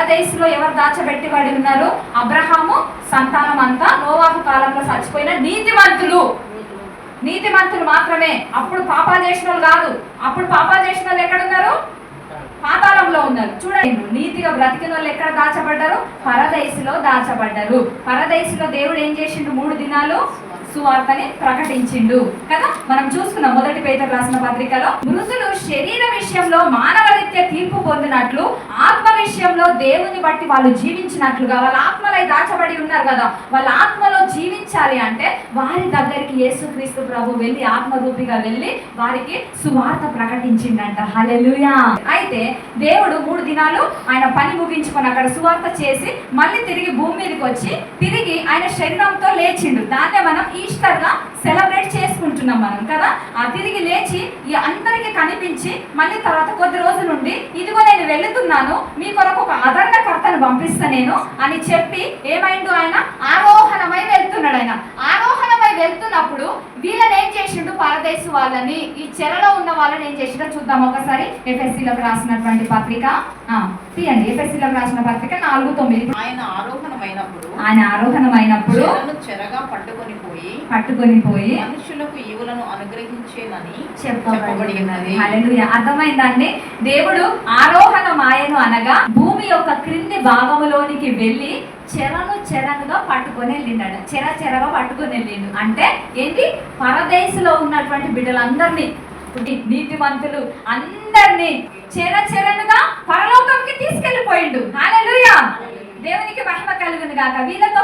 పరదేశంలో ఎవరు దాచబెట్టిబడి ఉన్నారు? అబ్రహాము సంతానం అంతా నోవాహు కాలంలో చచ్చిపోయిన నీతిమంతులు మాత్రమే. అప్పుడు పాపాలు చేసిన వాళ్ళు కాదు. అప్పుడు పాపాలు చేసిన వాళ్ళు ఎక్కడున్నారు? పాతాళంలో ఉన్నారు. చూడండి, నీతిగా బ్రతికిన వాళ్ళు ఎక్కడ దాచబడ్డారు? పరదేశంలో దాచబడ్డారు. పరదేశంలో దేవుడు ఏం చేసిండు? 3 దినాలు సువార్తని ప్రకటించిండు కదా. మనం చూసుకున్నాం మొదటి పేతురు రాసిన పత్రికలో, మృతులు శరీర విషయంలో మానవరీత్యా తీర్పు పొందినట్లు ఆత్మ విషయంలో దేవుని బట్టి వాళ్ళు జీవించినట్లుగా, వాళ్ళ ఆత్మలై దాచబడి ఉన్నారు కదా, వాళ్ళ ఆత్మలో జీవించాలి అంటే వారి దగ్గరికి యేసుక్రీస్తు ప్రభు వెళ్ళి ఆత్మరూపిగా వెళ్ళి వారికి సువార్త ప్రకటించిండంట. హల్లెలూయా. అయితే దేవుడు 3 దినాలు ఆయన పని ముగించుకొని అక్కడ సువార్త చేసి మళ్ళీ తిరిగి భూమి మీదకి వచ్చి తిరిగి ఆయన శరీరంతో లేచిండు. దాన్నే మనం ఈస్టర్ గా సెలబ్రేట్ చేసుకుంటున్నాం మనం కదా. ఆ తిరిగి లేచి అందరికి కనిపించి మళ్ళీ తర్వాత కొద్ది రోజుల నుండి ఇదిగో నేను వెళుతున్నాను, మీ కొరకు ఒక ఆదరణకర్తను పంపిస్తా నేను అని చెప్పి ఏమైండు? ఆయన ఆరోహణమై వెళ్తున్నాడు. ఆయన ఆరోహణమై వెళ్తున్నప్పుడు వీళ్ళని ఏం చేసిండు? పరదేశు వాళ్ళని, ఈ చెరలో ఉన్న వాళ్ళని ఏం చేసిండో చూద్దాం ఒకసారి. ఎఫెసీలకు రాసినటువంటి పత్రిక తీయండి. ఎఫెసీలకు రాసిన పత్రిక 4:9. ఆయన ఆరోహణమైనప్పుడు చెరగా పట్టుకొని పోయి మనుషులకు ఈవులను అనుగ్రహించేనని చెప్పబడి ఉన్నది. హల్లెలూయా. అర్థమైందండి? దేవుడు ఆరోహణమాయను అనగా భూమి యొక్క క్రింది భాగములోనికి వెళ్ళి చెరనుగా పట్టుకొని వెళ్ళిండు. చెరగా పట్టుకొని వెళ్ళిండు అంటే ఏంటి? పరదేశంలో ఉన్నటువంటి బిడ్డలందరినీ, నీతిమంతులు అందరినీ చెరనుగా పరలోకంకి తీసుకెళ్లిపోయిండు. హల్లెలూయా. దేవునికి మహిమ కలుగును గాక. వీళ్ళతో